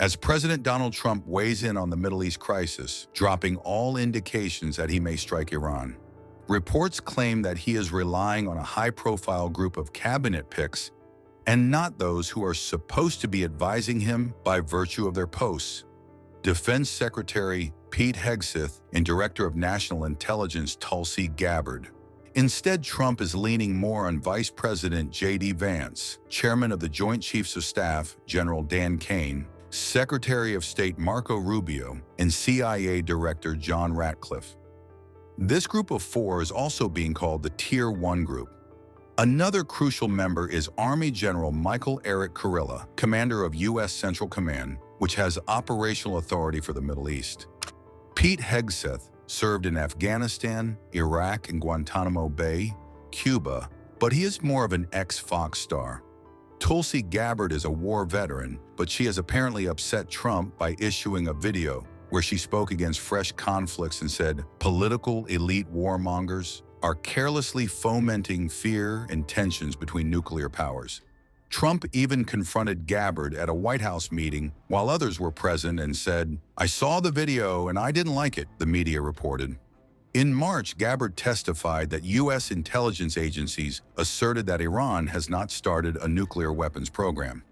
As President Donald Trump weighs in on the Middle East crisis, dropping all indications that he may strike Iran. Reports claim that he is relying on a high-profile group of cabinet picks and not those who are supposed to be advising him by virtue of their posts. Defense Secretary Pete Hegseth and Director of National Intelligence Tulsi Gabbard. Instead, Trump is leaning more on Vice President J.D. Vance, Chairman of the Joint Chiefs of Staff General Dan Kane, Secretary of State Marco Rubio, and CIA Director John Ratcliffe. This group of four is also being called the Tier 1 group. Another crucial member is Army General Michael Eric Kurilla, commander of U.S. Central Command, which has operational authority for the Middle East. Pete Hegseth served in Afghanistan, Iraq, and Guantanamo Bay, Cuba, but he is more of an ex-Fox star. Tulsi Gabbard is a war veteran, but she has apparently upset Trump by issuing a video where she spoke against fresh conflicts and said political elite warmongers are carelessly fomenting fear and tensions between nuclear powers. Trump even confronted Gabbard at a White House meeting while others were present and said, "I saw the video and I didn't like it," the media reported. In March, Gabbard testified that U.S. intelligence agencies asserted that Iran has not started a nuclear weapons program.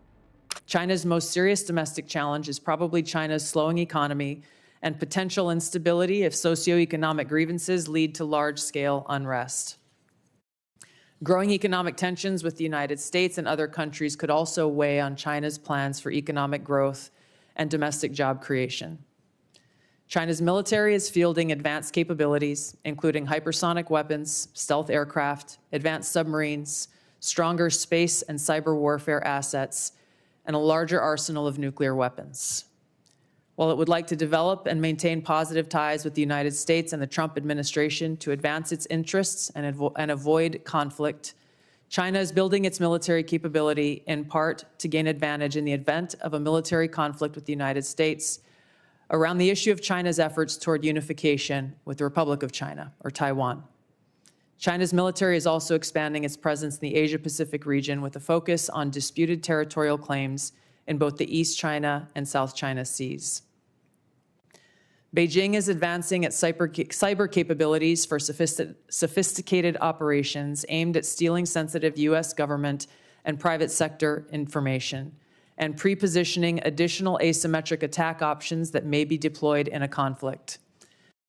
China's most serious domestic challenge is probably China's slowing economy and potential instability if socioeconomic grievances lead to large-scale unrest. Growing economic tensions with the United States and other countries could also weigh on China's plans for economic growth and domestic job creation. China's military is fielding advanced capabilities, including hypersonic weapons, stealth aircraft, advanced submarines, stronger space and cyber warfare assets, and a larger arsenal of nuclear weapons. While it would like to develop and maintain positive ties with the United States and the Trump administration to advance its interests and avoid conflict, China is building its military capability in part to gain advantage in the event of a military conflict with the United States around the issue of China's efforts toward unification with the Republic of China, or Taiwan. China's military is also expanding its presence in the Asia-Pacific region with a focus on disputed territorial claims in both the East China and South China Seas. Beijing is advancing its cyber capabilities for sophisticated operations aimed at stealing sensitive U.S. government and private sector information and pre-positioning additional asymmetric attack options that may be deployed in a conflict.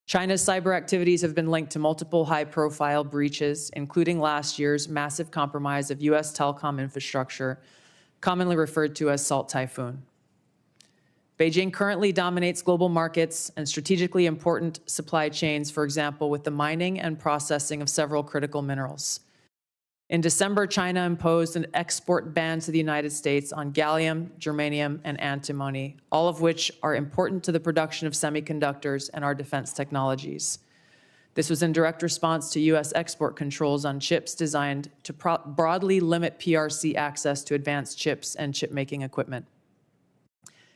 China's cyber activities have been linked to multiple high-profile breaches, including last year's massive compromise of U.S. telecom infrastructure, commonly referred to as Salt Typhoon. Beijing currently dominates global markets and strategically important supply chains, for example, with the mining and processing of several critical minerals. In December, China imposed an export ban to the United States on gallium, germanium, and antimony, all of which are important to the production of semiconductors and our defense technologies. This was in direct response to U.S. export controls on chips designed to broadly limit PRC access to advanced chips and chip-making equipment.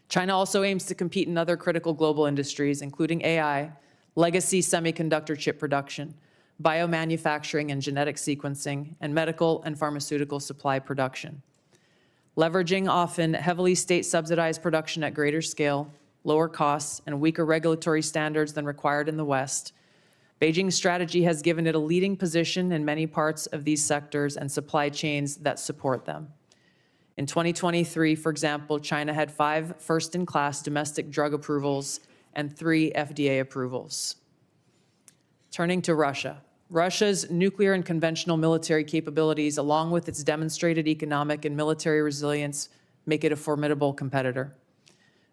China also aims to compete in other critical global industries, including AI, legacy semiconductor chip production, biomanufacturing and genetic sequencing, and medical and pharmaceutical supply production. Leveraging often heavily state-subsidized production at greater scale, lower costs, and weaker regulatory standards than required in the West, Beijing's strategy has given it a leading position in many parts of these sectors and supply chains that support them. In 2023, for example, China had 5 first-in-class domestic drug approvals and 3 FDA approvals. Turning to Russia. Russia's nuclear and conventional military capabilities, along with its demonstrated economic and military resilience, make it a formidable competitor.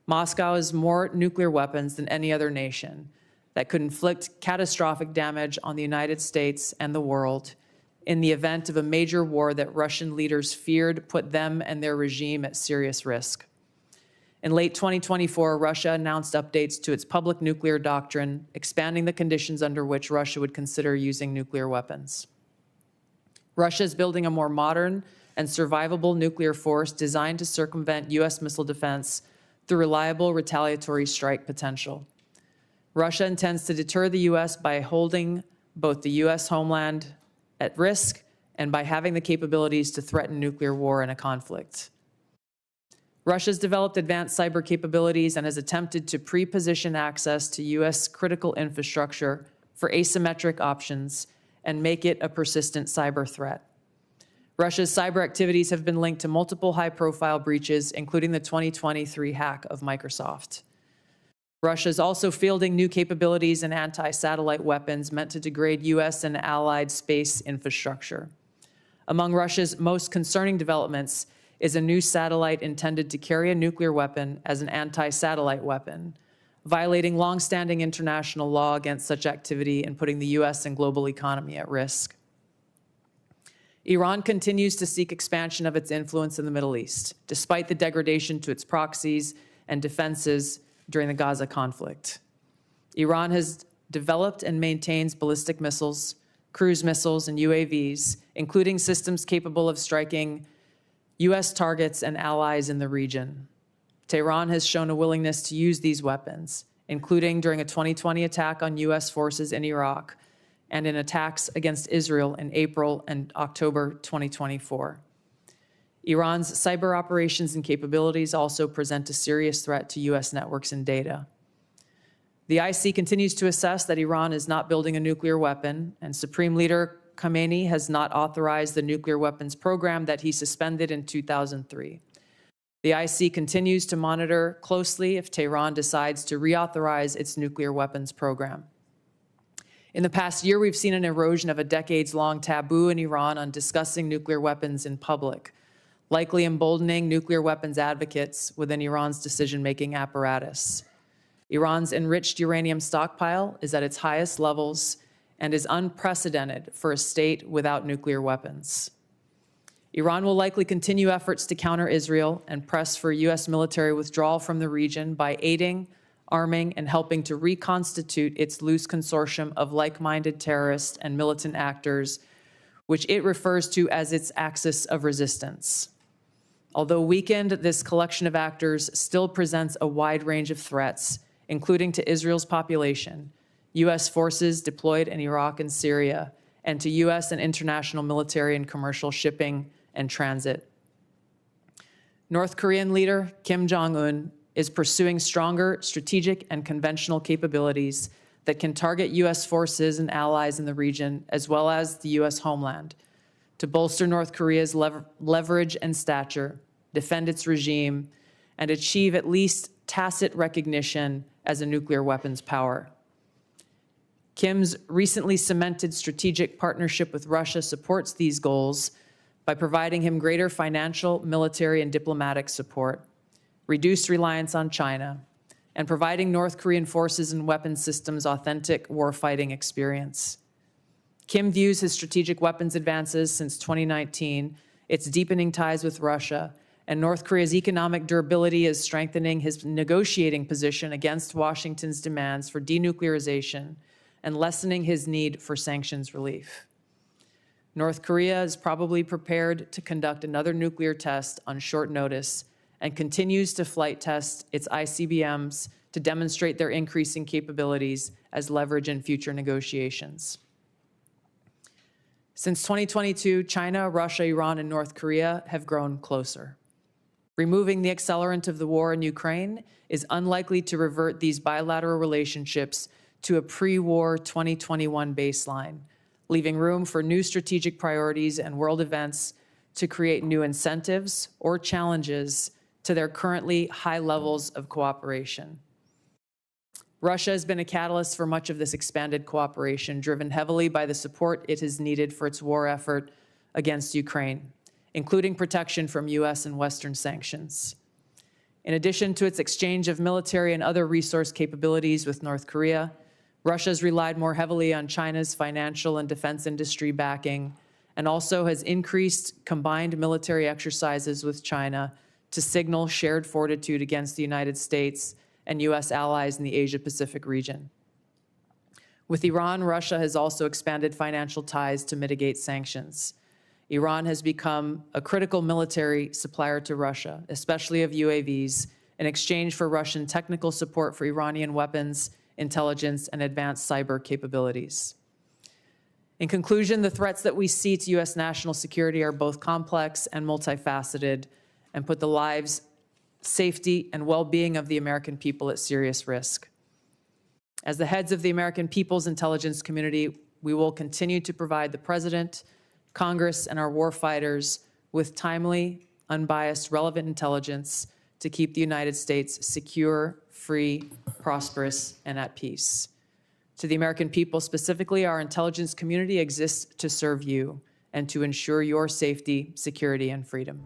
Moscow has more nuclear weapons than any other nation that could inflict catastrophic damage on the United States and the world in the event of a major war that Russian leaders feared put them and their regime at serious risk. In late 2024, Russia announced updates to its public nuclear doctrine, expanding the conditions under which Russia would consider using nuclear weapons. Russia is building a more modern and survivable nuclear force designed to circumvent U.S. missile defense through reliable retaliatory strike potential. Russia intends to deter the U.S. by holding both the U.S. homeland at risk and by having the capabilities to threaten nuclear war in a conflict. Russia's developed advanced cyber capabilities and has attempted to pre-position access to U.S. critical infrastructure for asymmetric options and make it a persistent cyber threat. Russia's cyber activities have been linked to multiple high-profile breaches, including the 2023 hack of Microsoft. Russia is also fielding new capabilities in anti-satellite weapons meant to degrade U.S. and allied space infrastructure. Among Russia's most concerning developments is a new satellite intended to carry a nuclear weapon as an anti-satellite weapon, violating long-standing international law against such activity and putting the U.S. and global economy at risk. Iran continues to seek expansion of its influence in the Middle East, despite the degradation to its proxies and defenses during the Gaza conflict. Iran has developed and maintains ballistic missiles, cruise missiles, and UAVs, including systems capable of striking U.S. targets and allies in the region. Tehran has shown a willingness to use these weapons, including during a 2020 attack on U.S. forces in Iraq and in attacks against Israel in April and October 2024. Iran's cyber operations and capabilities also present a serious threat to U.S. networks and data. The IC continues to assess that Iran is not building a nuclear weapon, and Supreme Leader Khamenei has not authorized the nuclear weapons program that he suspended in 2003. The IC continues to monitor closely if Tehran decides to reauthorize its nuclear weapons program. In the past year, we've seen an erosion of a decades-long taboo in Iran on discussing nuclear weapons in public, likely emboldening nuclear weapons advocates within Iran's decision-making apparatus. Iran's enriched uranium stockpile is at its highest levels and is unprecedented for a state without nuclear weapons. Iran will likely continue efforts to counter Israel and press for U.S. military withdrawal from the region by aiding, arming, and helping to reconstitute its loose consortium of like-minded terrorist and militant actors, which it refers to as its axis of resistance. Although weakened, this collection of actors still presents a wide range of threats, including to Israel's population, U.S. forces deployed in Iraq and Syria, and to U.S. and international military and commercial shipping and transit. North Korean leader Kim Jong-un is pursuing stronger strategic and conventional capabilities that can target U.S. forces and allies in the region, as well as the U.S. homeland, to bolster North Korea's leverage and stature, defend its regime, and achieve at least tacit recognition as a nuclear weapons power. Kim's recently cemented strategic partnership with Russia supports these goals by providing him greater financial, military, and diplomatic support, reduced reliance on China, and providing North Korean forces and weapons systems authentic warfighting experience. Kim views his strategic weapons advances since 2019, its deepening ties with Russia, and North Korea's economic durability as strengthening his negotiating position against Washington's demands for denuclearization and lessening his need for sanctions relief. North Korea is probably prepared to conduct another nuclear test on short notice and continues to flight test its ICBMs to demonstrate their increasing capabilities as leverage in future negotiations. Since 2022, China, Russia, Iran, and North Korea have grown closer. Removing the accelerant of the war in Ukraine is unlikely to revert these bilateral relationships to a pre-war 2021 baseline, leaving room for new strategic priorities and world events to create new incentives or challenges to their currently high levels of cooperation. Russia has been a catalyst for much of this expanded cooperation, driven heavily by the support it has needed for its war effort against Ukraine, including protection from U.S. and Western sanctions. In addition to its exchange of military and other resource capabilities with North Korea, Russia has relied more heavily on China's financial and defense industry backing, and also has increased combined military exercises with China to signal shared fortitude against the United States and U.S. allies in the Asia-Pacific region. With Iran, Russia has also expanded financial ties to mitigate sanctions. Iran has become a critical military supplier to Russia, especially of UAVs, in exchange for Russian technical support for Iranian weapons, intelligence, and advanced cyber capabilities. In conclusion, the threats that we see to U.S. national security are both complex and multifaceted and put the lives safety, and well-being of the American people at serious risk. As the heads of the American people's intelligence community, we will continue to provide the President, Congress, and our warfighters with timely, unbiased, relevant intelligence to keep the United States secure, free, prosperous, and at peace. To the American people specifically, our intelligence community exists to serve you and to ensure your safety, security, and freedom.